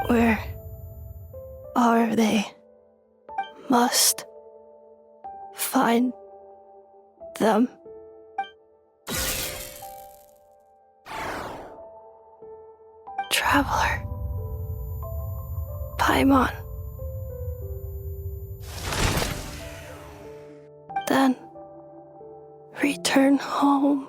Where are they? Must find them. Traveler. Paimon. Then return home.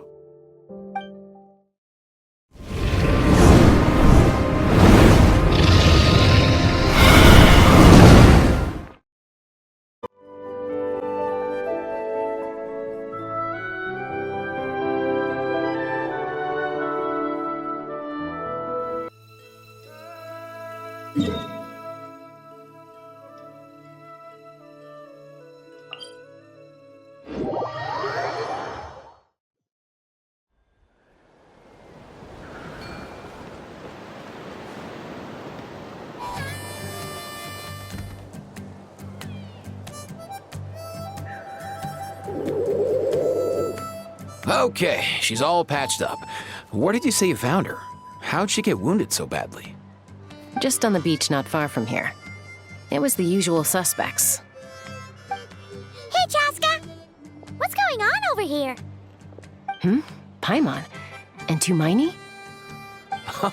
Okay, she's all patched up. Where did you say you found her? How'd she get wounded so badly? Just on the beach not far from here. It was the usual suspects. Hey, Chaska! What's going on over here? Paimon? And Tumaini?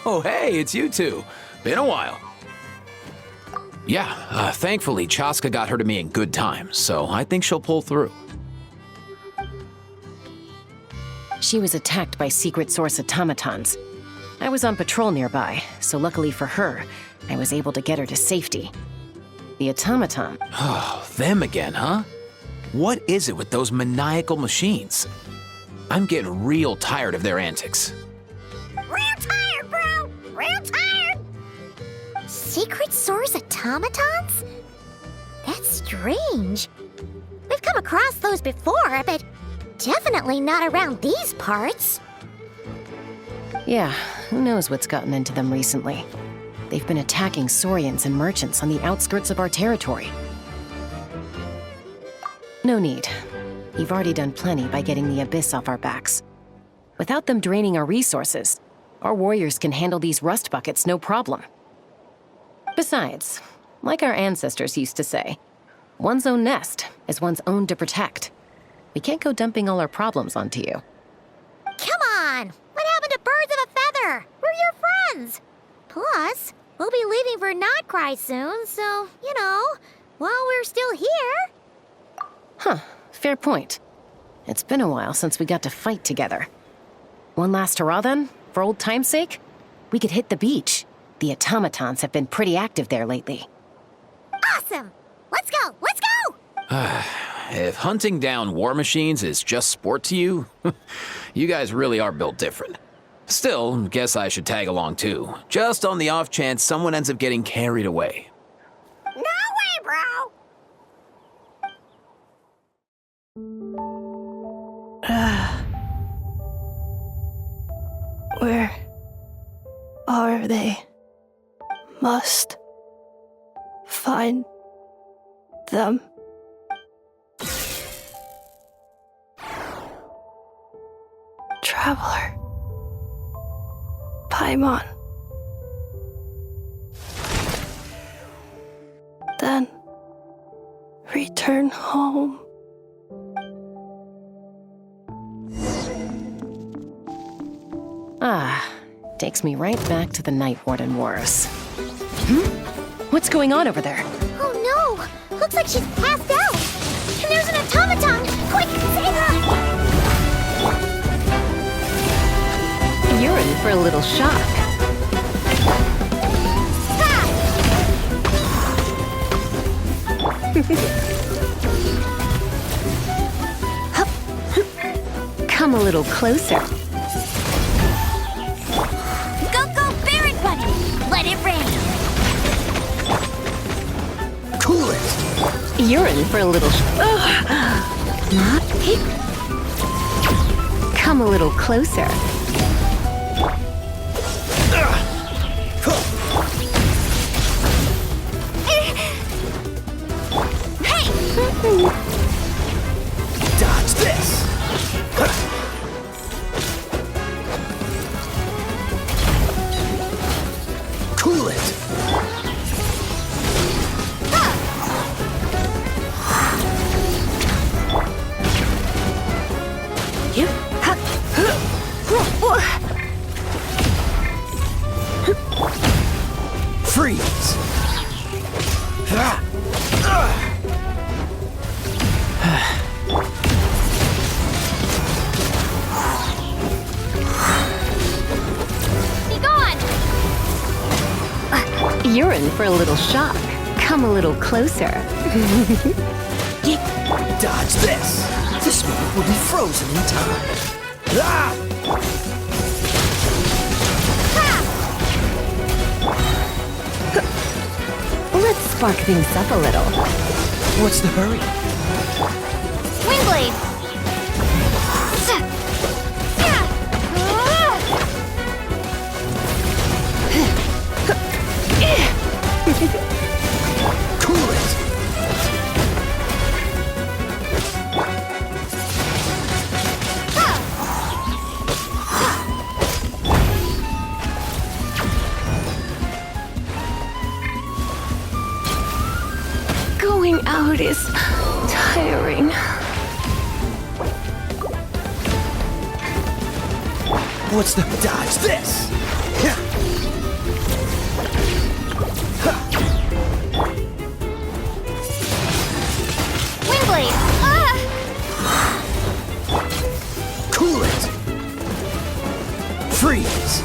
Oh, hey, it's you two. Been a while. Yeah, thankfully Chaska got her to me in good time, so I think she'll pull through. She was attacked by secret source automatons. I was on patrol nearby, so luckily for her, I was able to get her to safety. The automaton... Oh, them again, huh? What is it with those maniacal machines? I'm getting real tired of their antics. Real tired, bro! Real tired! Secret source automatons? That's strange. We've come across those before, but definitely not around these parts. Yeah, who knows what's gotten into them recently. They've been attacking Saurians and merchants on the outskirts of our territory. No need. You've already done plenty by getting the Abyss off our backs. Without them draining our resources, our warriors can handle these rust buckets no problem. Besides, like our ancestors used to say, one's own nest is one's own to protect. We can't go dumping all our problems onto you. Come on! What happened to birds of a feather? We're your friends! Plus, we'll be leaving for Notcry soon, so, while we're still here... Huh, fair point. It's been a while since we got to fight together. One last hurrah then, for old time's sake? We could hit the beach. The automatons have been pretty active there lately. Awesome! Let's go! Let's go! If hunting down war machines is just sport to you, you guys really are built different. Still, guess I should tag along too, just on the off chance someone ends up getting carried away. No way, bro! Where are they? Must find them. Traveler. Paimon. Then return home. Takes me right back to the Night Warden Wars. What's going on over there? Oh no! Looks like she's passed out! And there's an automaton! Quick, save her! You're in for a little shock. Come a little closer. Go, Baron Bunny! Let it rain! Cool it! You're in for a little Come a little closer. Dodge this! Freeze! Be gone! You're in for a little shock. Come a little closer. Dodge this! This moment will be frozen in time. Ah! Let's spark things up a little. What's the hurry? Wingblade! Cool it! Going out is tiring. What's the dodge this? Wingblade! Cool it! Freeze!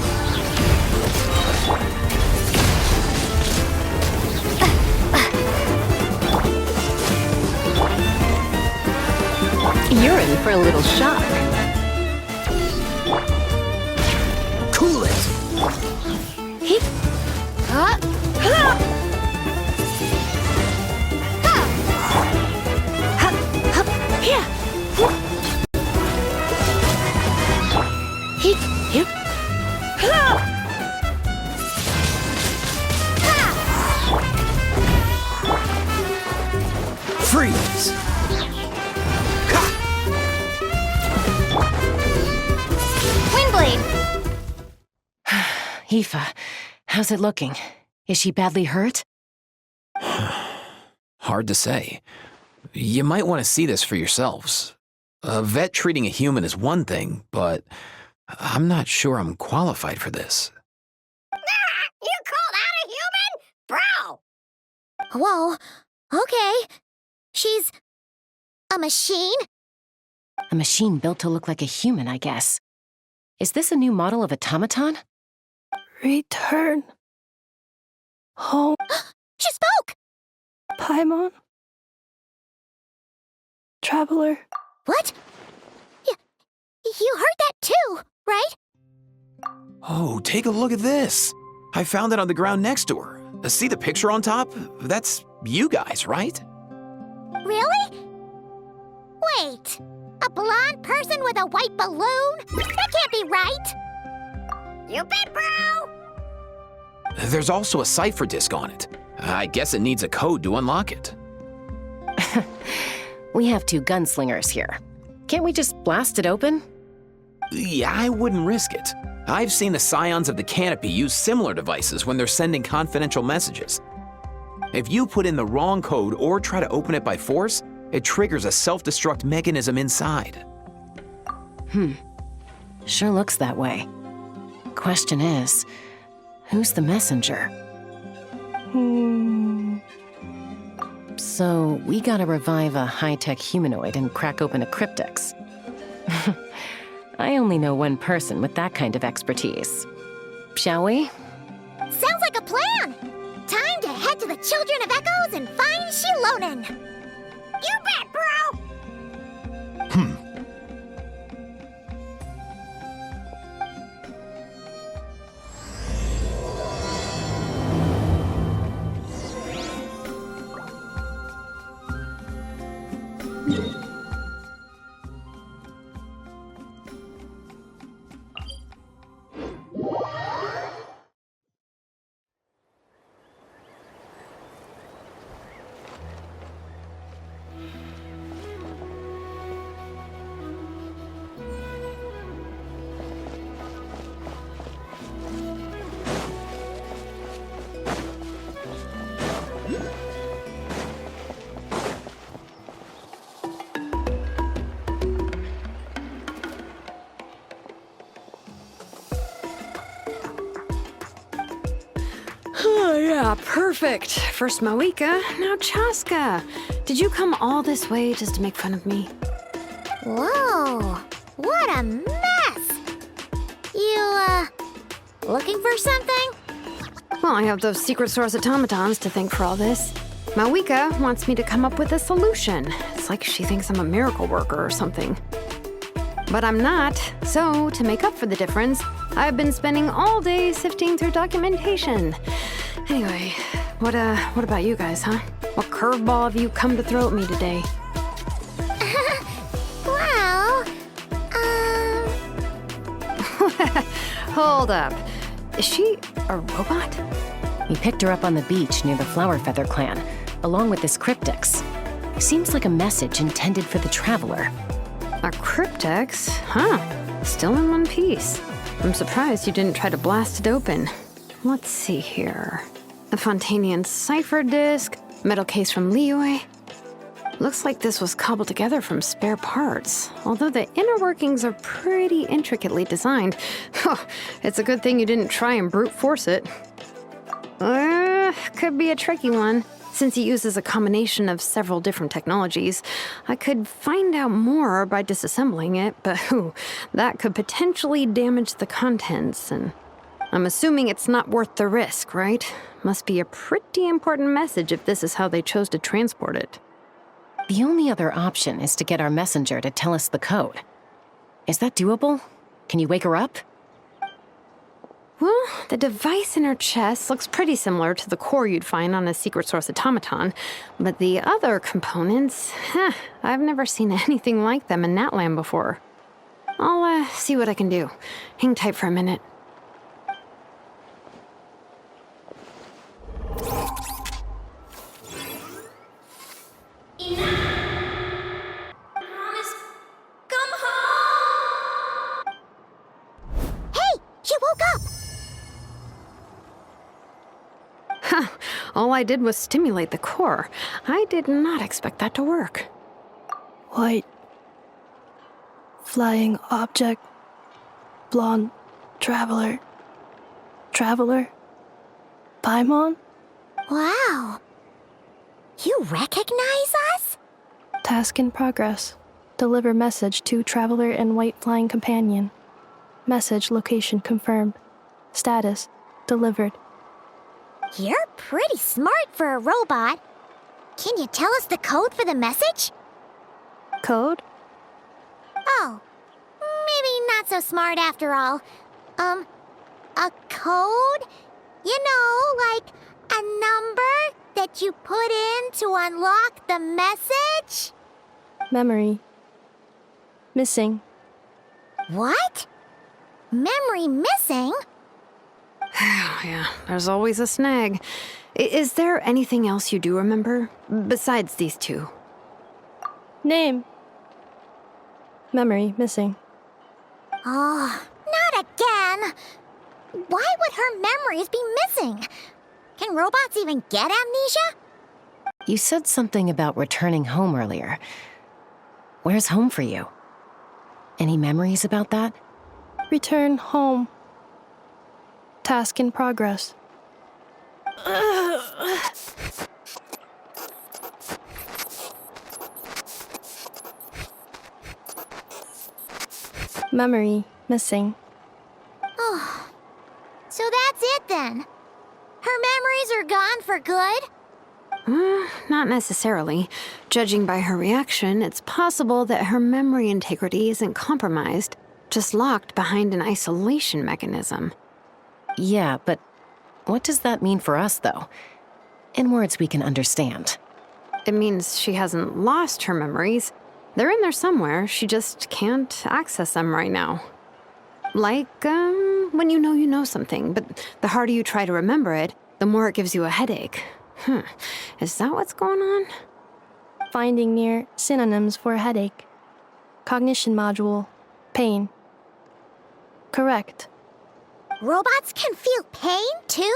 You're in for a little shock. Cool it! Freeze! Wingblade! Aoife, how's it looking? Is she badly hurt? Hard to say. You might want to see this for yourselves. A vet treating a human is one thing, but I'm not sure I'm qualified for this. You call that a human? Bro! Whoa, okay. She's a machine? A machine built to look like a human, I guess. Is this a new model of automaton? Return home, She spoke! Paimon. Traveler. What? You heard that too, right? Oh, take a look at this. I found it on the ground next to her. See the picture on top? That's you guys, right? Really? Wait, a blonde person with a white balloon? That can't be right. You bet, bro! There's also a cipher disk on it. I guess it needs a code to unlock it. We have 2 gunslingers here. Can't we just blast it open? Yeah, I wouldn't risk it. I've seen the Scions of the Canopy use similar devices when they're sending confidential messages. If you put in the wrong code or try to open it by force, it triggers a self-destruct mechanism inside. Sure looks that way. Question is, who's the messenger? So, we gotta revive a high-tech humanoid and crack open a cryptex. I only know one person with that kind of expertise. Shall we? Sounds like a plan! Time to head to the Children of Echoes and find Xilonen! You bet, bro! Oh, yeah, perfect. First Moika, now Chaska. Did you come all this way just to make fun of me? Whoa, what a mess! You, looking for something? Well, I have those secret source automatons to thank for all this. Moika wants me to come up with a solution. It's like she thinks I'm a miracle worker or something. But I'm not, so to make up for the difference, I've been spending all day sifting through documentation. Anyway, what about you guys, huh? What curveball have you come to throw at me today? Well, Hold up. Is she a robot? We picked her up on the beach near the Flower Feather clan, along with this cryptix. Seems like a message intended for the traveler. A cryptix? Huh. Still in one piece. I'm surprised you didn't try to blast it open. Let's see here. A Fontanian cipher disk, metal case from Liyue. Looks like this was cobbled together from spare parts, although the inner workings are pretty intricately designed. It's a good thing you didn't try and brute force it. Could be a tricky one. Since it uses a combination of several different technologies, I could find out more by disassembling it, but that could potentially damage the contents, and I'm assuming it's not worth the risk, right? Must be a pretty important message if this is how they chose to transport it. The only other option is to get our messenger to tell us the code. Is that doable? Can you wake her up? Well, the device in her chest looks pretty similar to the core you'd find on a secret source automaton, but the other components, I've never seen anything like them in Natlan before. I'll see what I can do. Hang tight for a minute. Hey, she woke up! All I did was stimulate the core. I did not expect that to work. White. Flying object. Blonde. Traveler. Traveler. Paimon? Wow. You recognize us? Task in progress. Deliver message to Traveler and White Flying Companion. Message location confirmed. Status delivered. You're pretty smart for a robot. Can you tell us the code for the message? Code? Oh, maybe not so smart after all. A code? You know, like a number that you put in to unlock the message? Memory. Missing. What? Memory missing? Yeah, there's always a snag. Is there anything else you do remember, besides these two? Name. Memory missing. Oh, not again. Why would her memories be missing? Can robots even get amnesia? You said something about returning home earlier. Where's home for you? Any memories about that? Return home. Task in progress. Memory missing. Oh, so that's it then. Her memories are gone for good? Not necessarily. Judging by her reaction, it's possible that her memory integrity isn't compromised, just locked behind an isolation mechanism. Yeah, but what does that mean for us, though? In words we can understand. It means she hasn't lost her memories. They're in there somewhere, she just can't access them right now. Like, when you know something, but the harder you try to remember it, the more it gives you a headache. Is that what's going on? Finding near synonyms for headache. Cognition module. Pain. Correct. Robots can feel pain, too?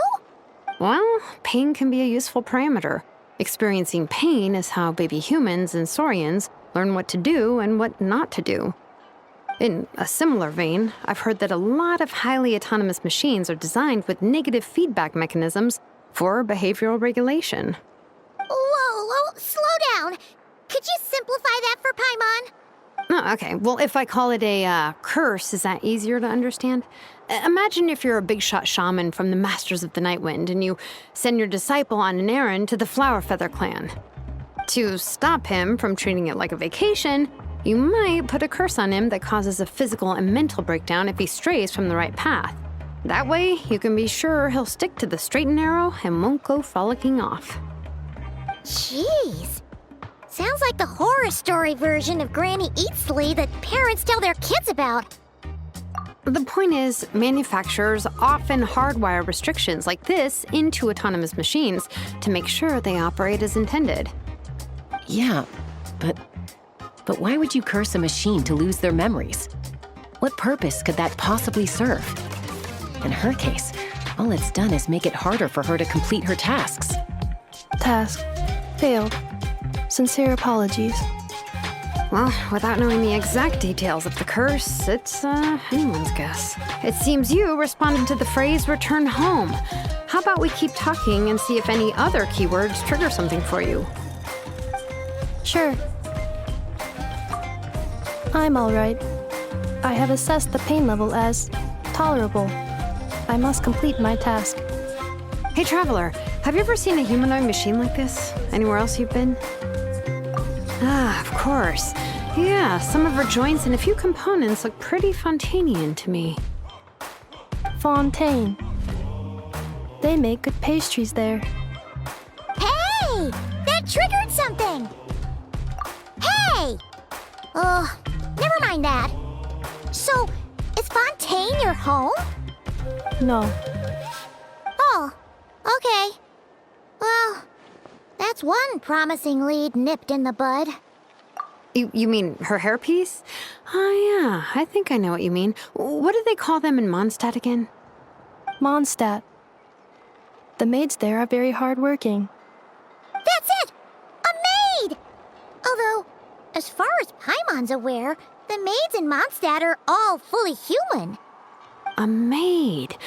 Well, pain can be a useful parameter. Experiencing pain is how baby humans and saurians learn what to do and what not to do. In a similar vein, I've heard that a lot of highly autonomous machines are designed with negative feedback mechanisms for behavioral regulation. Whoa, slow down. Could you simplify that for Paimon? Oh, okay. Well, if I call it a curse, is that easier to understand? Imagine if you're a big shot shaman from the Masters of the Nightwind and you send your disciple on an errand to the Flowerfeather clan. To stop him from treating it like a vacation, you might put a curse on him that causes a physical and mental breakdown if he strays from the right path. That way, you can be sure he'll stick to the straight and narrow and won't go frolicking off. Jeez. Sounds like the horror story version of Granny Eatsley that parents tell their kids about. The point is, manufacturers often hardwire restrictions like this into autonomous machines to make sure they operate as intended. Yeah, but why would you curse a machine to lose their memories? What purpose could that possibly serve? In her case, all it's done is make it harder for her to complete her tasks. Task failed. Sincere apologies. Well, without knowing the exact details of the curse, it's anyone's guess. It seems you responded to the phrase return home. How about we keep talking and see if any other keywords trigger something for you? Sure. I'm all right. I have assessed the pain level as tolerable. I must complete my task. Hey, Traveler, have you ever seen a humanoid machine like this? Anywhere else you've been? Ah, of course. Yeah, some of her joints and a few components look pretty Fontanian to me. Fontaine. They make good pastries there. Hey! That triggered something! Hey! Never mind that. So, is Fontaine your home? No. Oh, okay. Well, that's one promising lead nipped in the bud. You mean her hairpiece? Oh, yeah, I think I know what you mean. What do they call them in Mondstadt again? Mondstadt. The maids there are very hardworking. That's it! A maid! Although, as far as Paimon's aware, the maids in Mondstadt are all fully human. A maid.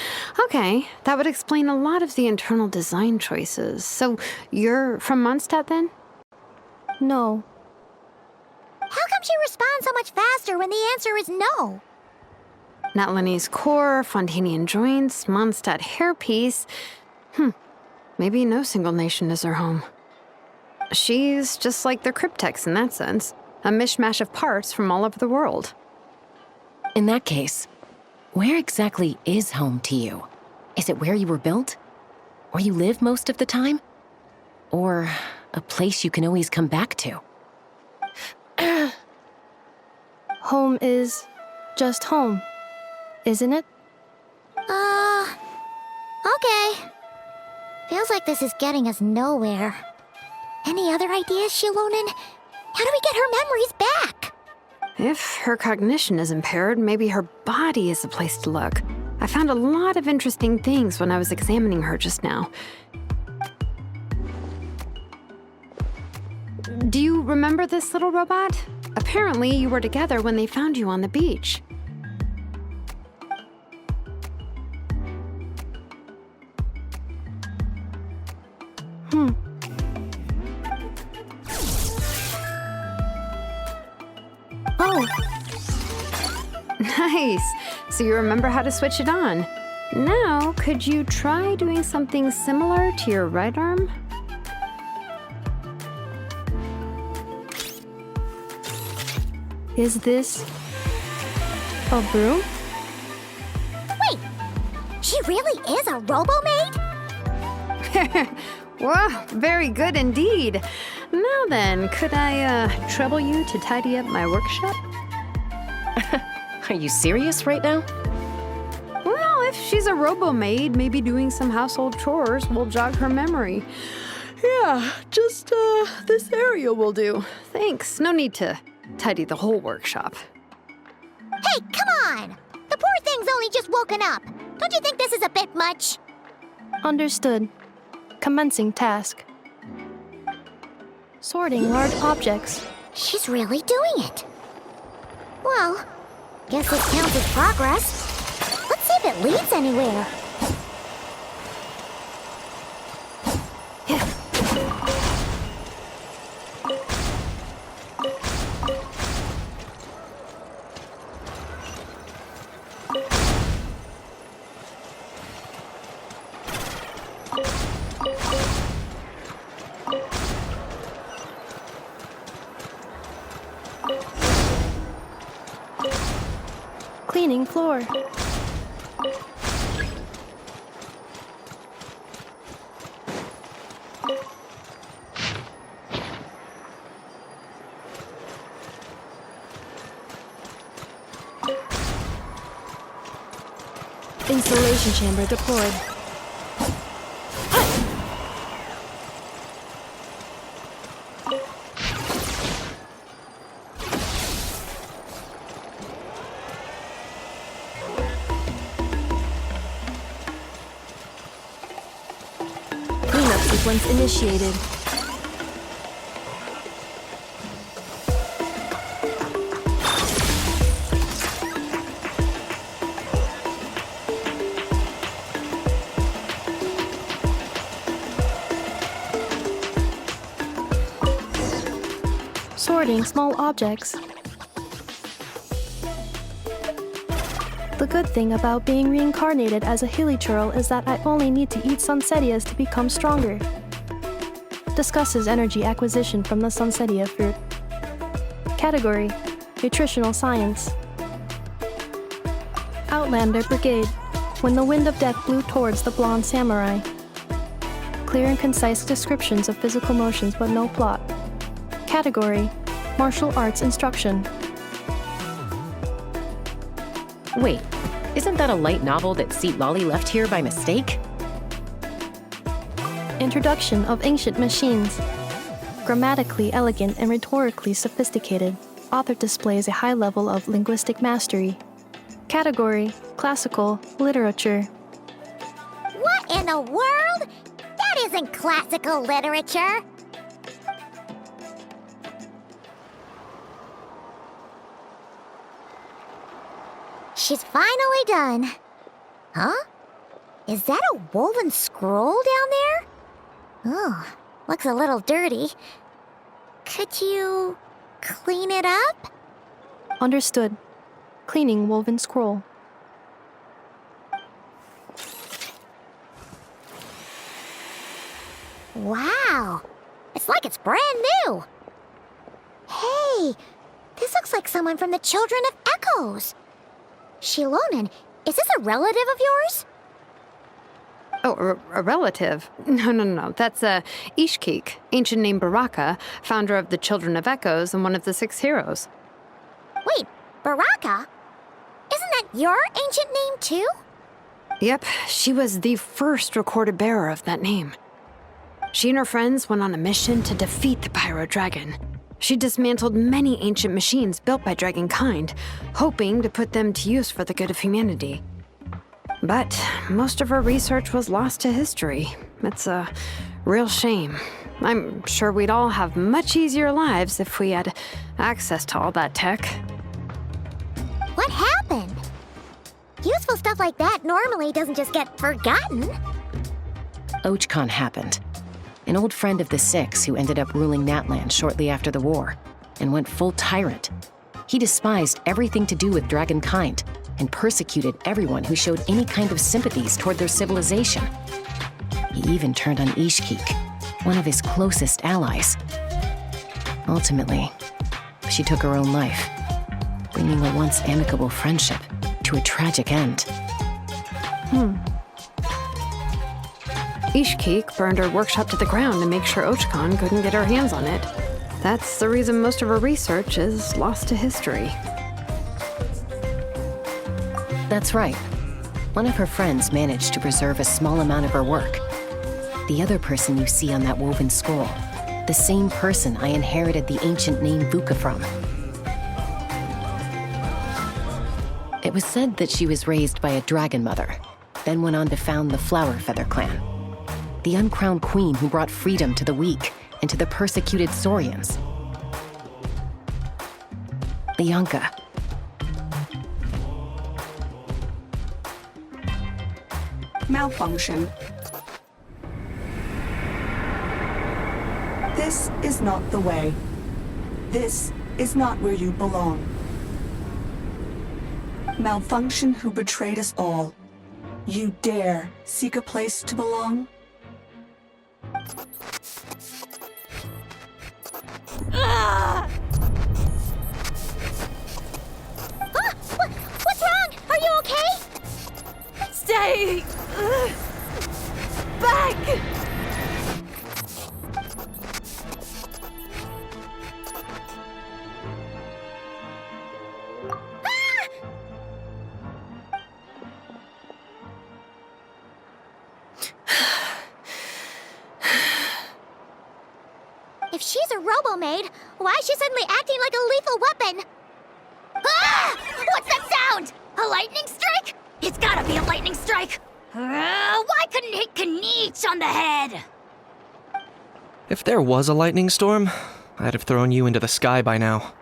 Okay, that would explain a lot of the internal design choices. So, you're from Mondstadt then? No. How come she responds so much faster when the answer is no? Natlanese core, Fontanian joints, Mondstadt hairpiece. Maybe no single nation is her home. She's just like the Cryptex in that sense. A mishmash of parts from all over the world. In that case, where exactly is home to you? Is it where you were built? Where you live most of the time? Or a place you can always come back to? Home is just home, isn't it? Okay. Feels like this is getting us nowhere. Any other ideas, Xilonen? How do we get her memories back? If her cognition is impaired, maybe her body is the place to look. I found a lot of interesting things when I was examining her just now. Do you remember this little robot? Apparently, you were together when they found you on the beach. Oh, Nice. So you remember how to switch it on. Now, could you try doing something similar to your right arm? is this a broom? Wait, she really is a robo-maid? Wow, very good indeed. Now then, could I trouble you to tidy up my workshop? Are you serious right now? Well, if she's a robo-maid, maybe doing some household chores will jog her memory. Yeah, just this area will do. Thanks, no need to tidy the whole workshop. Hey, come on! The poor thing's only just woken up. Don't you think this is a bit much? Understood. Commencing task. Sorting large objects. She's really doing it. Well, guess this counts as progress. Let's see if it leads anywhere. Cleaning floor. Installation chamber deployed. Cleanup sequence initiated. Sorting small objects. The good thing about being reincarnated as a hilichurl is that I only need to eat sunsetias to become stronger. Discusses energy acquisition from the sunsetia fruit. Category: Nutritional Science. Outlander Brigade. When the wind of death blew towards the blonde samurai. Clear and concise descriptions of physical motions but no plot. Category: Martial Arts Instruction. Wait, isn't that a light novel that Seat Lolly left here by mistake? Introduction of Ancient Machines. Grammatically elegant and rhetorically sophisticated, author displays a high level of linguistic mastery. Category: Classical Literature. What in the world? That isn't classical literature. She's finally done. Huh? Is that a woven scroll down there? Oh, looks a little dirty. Could you clean it up? Understood. Cleaning woven scroll. Wow, it's like it's brand new. Hey, this looks like someone from the Children of Echoes. Xilonen, is this a relative of yours? Oh, a relative? No. That's Ishkik, ancient name Baraka, founder of the Children of Echoes and one of the 6 heroes. Wait, Baraka? Isn't that your ancient name too? Yep, she was the first recorded bearer of that name. She and her friends went on a mission to defeat the Pyro Dragon. She dismantled many ancient machines built by Dragonkind, hoping to put them to use for the good of humanity. But most of her research was lost to history. It's a real shame. I'm sure we'd all have much easier lives if we had access to all that tech. What happened? Useful stuff like that normally doesn't just get forgotten. Ochcon happened. An old friend of the 6 who ended up ruling Natlan shortly after the war, and went full tyrant. He despised everything to do with Dragonkind, and persecuted everyone who showed any kind of sympathies toward their civilization. He even turned on Ishkik, one of his closest allies. Ultimately, she took her own life, bringing a once amicable friendship to a tragic end. Ishkik burned her workshop to the ground to make sure Ochcon couldn't get her hands on it. That's the reason most of her research is lost to history. That's right. One of her friends managed to preserve a small amount of her work. The other person you see on that woven scroll, the same person I inherited the ancient name Vuka from. It was said that she was raised by a dragon mother, then went on to found the Flower Feather clan, the uncrowned queen who brought freedom to the weak and to the persecuted Saurians. Bianca. Malfunction. This is not the way. This is not where you belong. Malfunction who betrayed us all. You dare seek a place to belong? What's wrong? Stay back! If she's a robo-maid, why is she suddenly acting like a lethal weapon? Ah! What's that sound? A lightning strike? It's gotta be a lightning strike! Why couldn't it hit Kniech on the head? If there was a lightning storm, I'd have thrown you into the sky by now.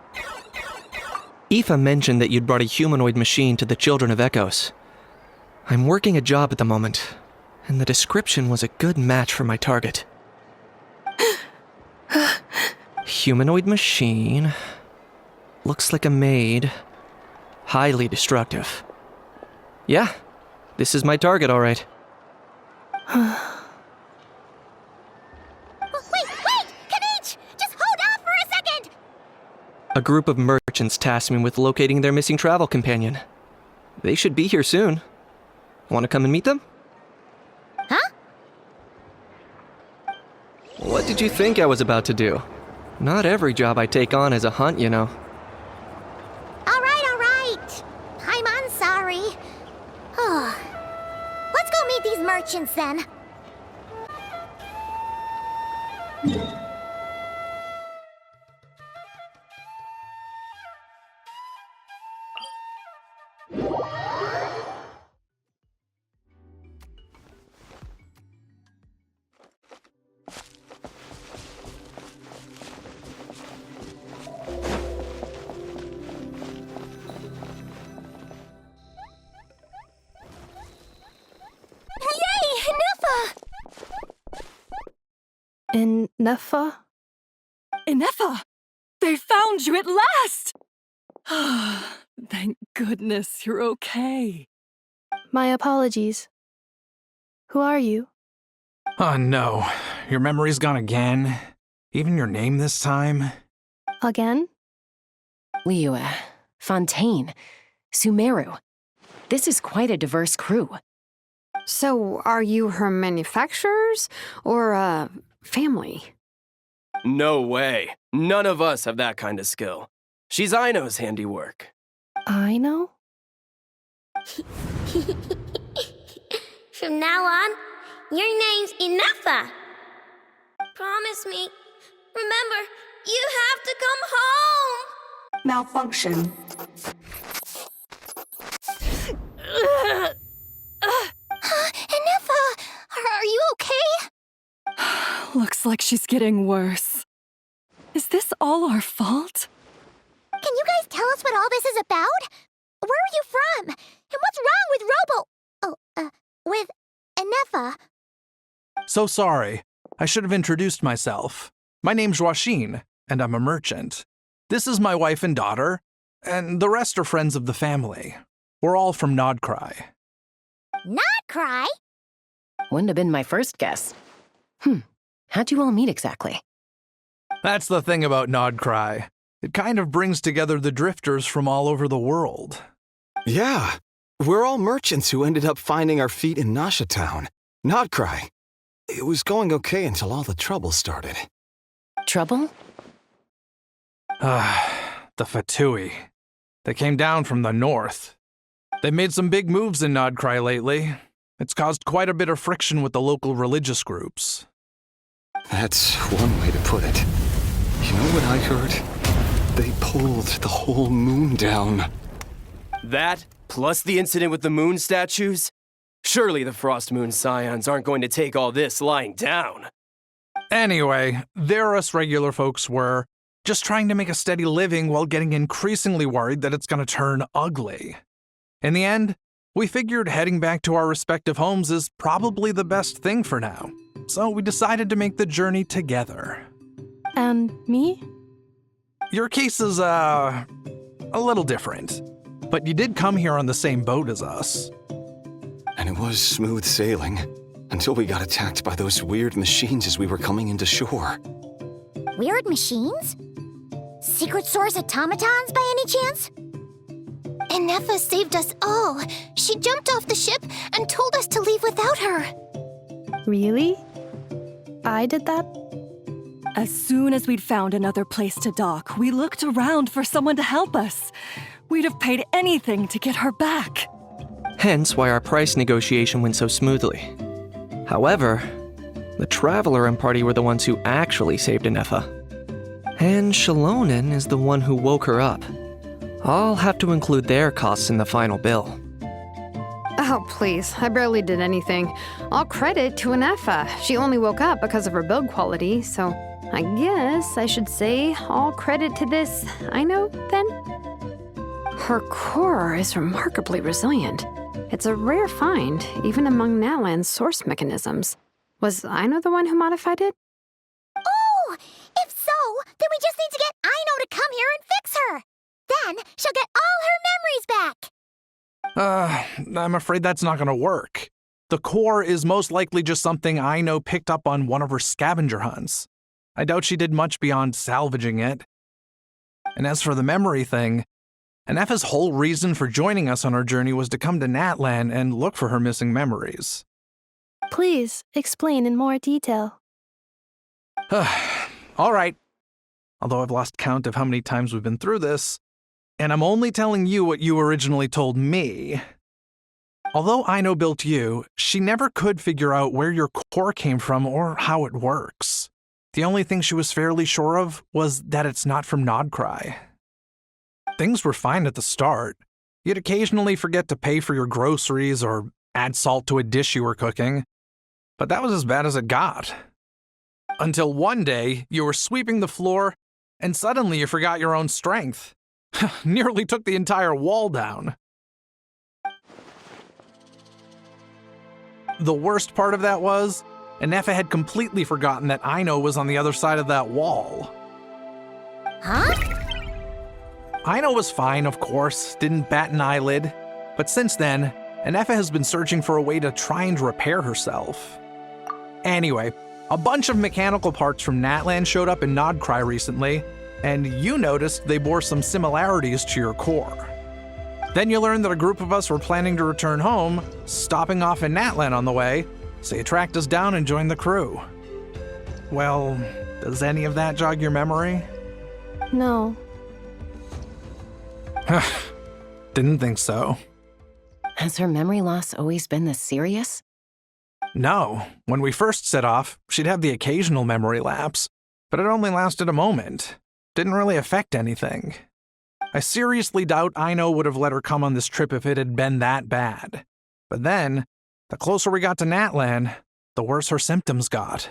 Aoife mentioned that you'd brought a humanoid machine to the Children of Echoes. I'm working a job at the moment, and the description was a good match for my target. Humanoid machine. Looks like a maid. Highly destructive. Yeah, this is my target, all right. Wait! Kniech! Just hold on for a second! A group of merchants tasked me with locating their missing travel companion. They should be here soon. Want to come and meet them? Huh? What did you think I was about to do? Not every job I take on is a hunt, you know. All right. I'm sorry. Let's go meet these merchants then. Neffa? Ineffa! They found you at last! Thank goodness you're okay. My apologies. Who are you? Oh no, your memory's gone again? Even your name this time? Again? Liyue, Fontaine, Sumeru. This is quite a diverse crew. So, are you her manufacturers or family? No way. None of us have that kind of skill. She's Aino's handiwork. Aino? From now on, your name's Ineffa. Promise me. Remember, you have to come home. Malfunction. Ineffa, are you okay? Looks like she's getting worse. Is this all our fault? Can you guys tell us what all this is about? Where are you from? And what's wrong with with Ineffa? So sorry. I should have introduced myself. My name's Joachine, and I'm a merchant. This is my wife and daughter, and the rest are friends of the family. We're all from Nodcry. Nodcry? Wouldn't have been my first guess. How'd you all meet exactly? That's the thing about Nodcry. It kind of brings together the drifters from all over the world. Yeah, we're all merchants who ended up finding our feet in Nasha Town. Nodcry. It was going okay until all the trouble started. Trouble? The Fatui. They came down from the north. They made some big moves in Nodcry lately. It's caused quite a bit of friction with the local religious groups. That's one way to put it. You know what I heard? They pulled the whole moon down. That, plus the incident with the moon statues? Surely the Frost Moon Scions aren't going to take all this lying down. Anyway, there us regular folks were, just trying to make a steady living while getting increasingly worried that it's going to turn ugly. In the end, we figured heading back to our respective homes is probably the best thing for now. So we decided to make the journey together. And me? Your case is, a little different. But you did come here on the same boat as us. And it was smooth sailing, until we got attacked by those weird machines as we were coming into shore. Weird machines? Secret Source automatons by any chance? Inefa saved us all. She jumped off the ship and told us to leave without her. Really? I did that? As soon as we'd found another place to dock, we looked around for someone to help us. We'd have paid anything to get her back. Hence why our price negotiation went so smoothly. However, the Traveler and party were the ones who actually saved Inefa. And Xilonen is the one who woke her up. I'll have to include their costs in the final bill. Oh, please. I barely did anything. All credit to Inefa. She only woke up because of her build quality, so I guess I should say all credit to this Aino, then? Her core is remarkably resilient. It's a rare find, even among Natlan's source mechanisms. Was Aino the one who modified it? Oh! If so, then we just need to get Aino to come here and fix her. Then she'll get all her memories back. I'm afraid that's not gonna work. The core is most likely just something Aino picked up on one of her scavenger hunts. I doubt she did much beyond salvaging it. And as for the memory thing, Inefa's whole reason for joining us on our journey was to come to Natlan and look for her missing memories. Please, explain in more detail. All right. Although I've lost count of how many times we've been through this, and I'm only telling you what you originally told me. Although Aino built you, she never could figure out where your core came from or how it works. The only thing she was fairly sure of was that it's not from Nodcry. Things were fine at the start. You'd occasionally forget to pay for your groceries or add salt to a dish you were cooking. But that was as bad as it got. Until one day, you were sweeping the floor, and suddenly you forgot your own strength. Nearly took the entire wall down. The worst part of that was, Inefa had completely forgotten that Aino was on the other side of that wall. Huh? Aino was fine, of course, didn't bat an eyelid. But since then, Inefa has been searching for a way to try and repair herself. Anyway, a bunch of mechanical parts from Natlan showed up in Nodcry recently, and you noticed they bore some similarities to your core. Then you learned that a group of us were planning to return home, stopping off in Natlan on the way, so you tracked us down and joined the crew. Well, does any of that jog your memory? No. Didn't think so. Has her memory loss always been this serious? No. When we first set off, she'd have the occasional memory lapse, but it only lasted a moment. Didn't really affect anything. I seriously doubt Aino would have let her come on this trip if it had been that bad. But then, the closer we got to Natlan, the worse her symptoms got.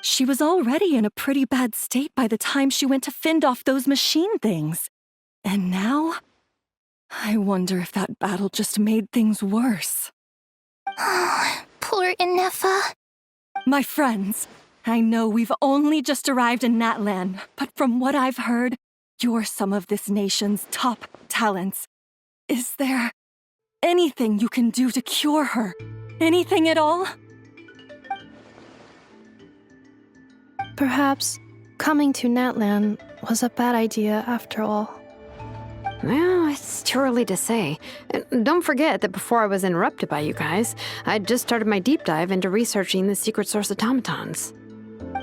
She was already in a pretty bad state by the time she went to fend off those machine things. And now, I wonder if that battle just made things worse. Poor Inefa. My friends, I know we've only just arrived in Natlan, but from what I've heard, you're some of this nation's top talents. Is there anything you can do to cure her? Anything at all? Perhaps coming to Natlan was a bad idea after all. Well, it's too early to say. And don't forget that before I was interrupted by you guys, I'd just started my deep dive into researching the secret source automatons.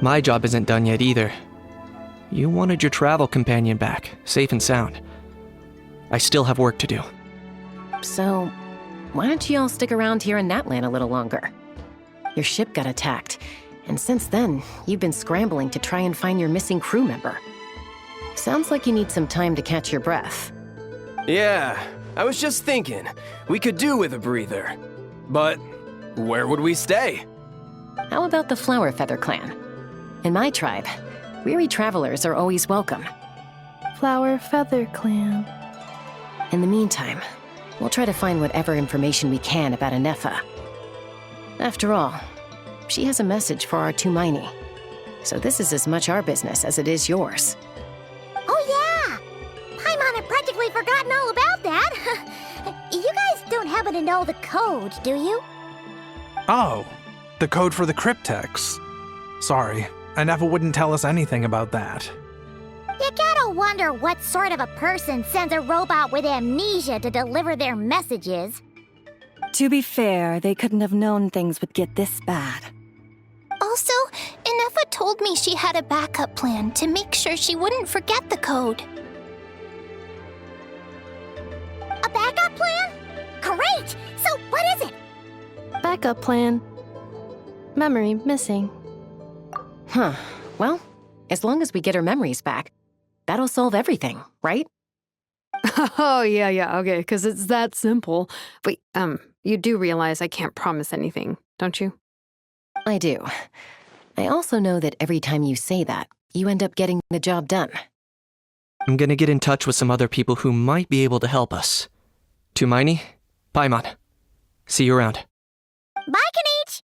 My job isn't done yet either. You wanted your travel companion back, safe and sound. I still have work to do. So, why don't you all stick around here in Natlan a little longer? Your ship got attacked, and since then, you've been scrambling to try and find your missing crew member. Sounds like you need some time to catch your breath. Yeah, I was just thinking, we could do with a breather. But where would we stay? How about the Flower Feather Clan? In my tribe, weary travelers are always welcome. Flower Feather Clan. In the meantime, we'll try to find whatever information we can about Inefa. After all, she has a message for our Tumaini. So this is as much our business as it is yours. Oh yeah! Paimon had practically forgotten all about that. You guys don't happen to know the code, do you? Oh, the code for the cryptex. Sorry, Inefa wouldn't tell us anything about that. You gotta wonder what sort of a person sends a robot with amnesia to deliver their messages. To be fair, they couldn't have known things would get this bad. Also, Inefa told me she had a backup plan to make sure she wouldn't forget the code. A backup plan? Great! So what is it? Backup plan. Memory missing. Huh. Well, as long as we get her memories back, that'll solve everything, right? Oh, yeah, okay, because it's that simple. Wait, you do realize I can't promise anything, don't you? I do. I also know that every time you say that, you end up getting the job done. I'm gonna get in touch with some other people who might be able to help us. Humanoid, Paimon. See you around. Bye, Kanich!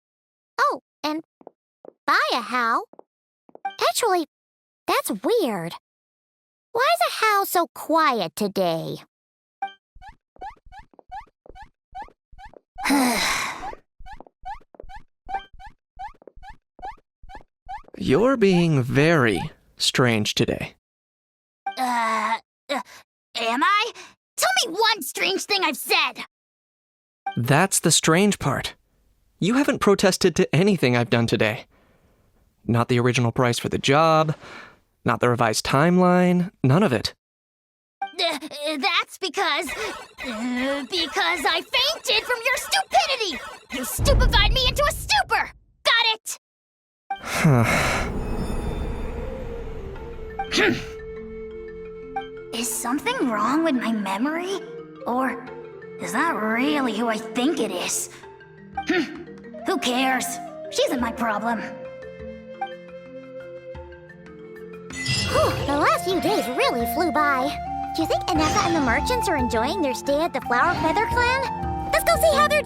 Oh, and bye, Hal. Actually, that's weird. Why is Hal so quiet today? You're being very strange today. Am I? Tell me one strange thing I've said! That's the strange part. You haven't protested to anything I've done today. Not the original price for the job, not the revised timeline, none of it. That's because I fainted from your stupidity! You stupefied me into a stupor! Got it? Is something wrong with my memory? Or is that really who I think it is? Who cares? She isn't my problem. Whew, the last few days really flew by. Do you think Inefa and the merchants are enjoying their stay at the Flower Feather Clan? Let's go see how they're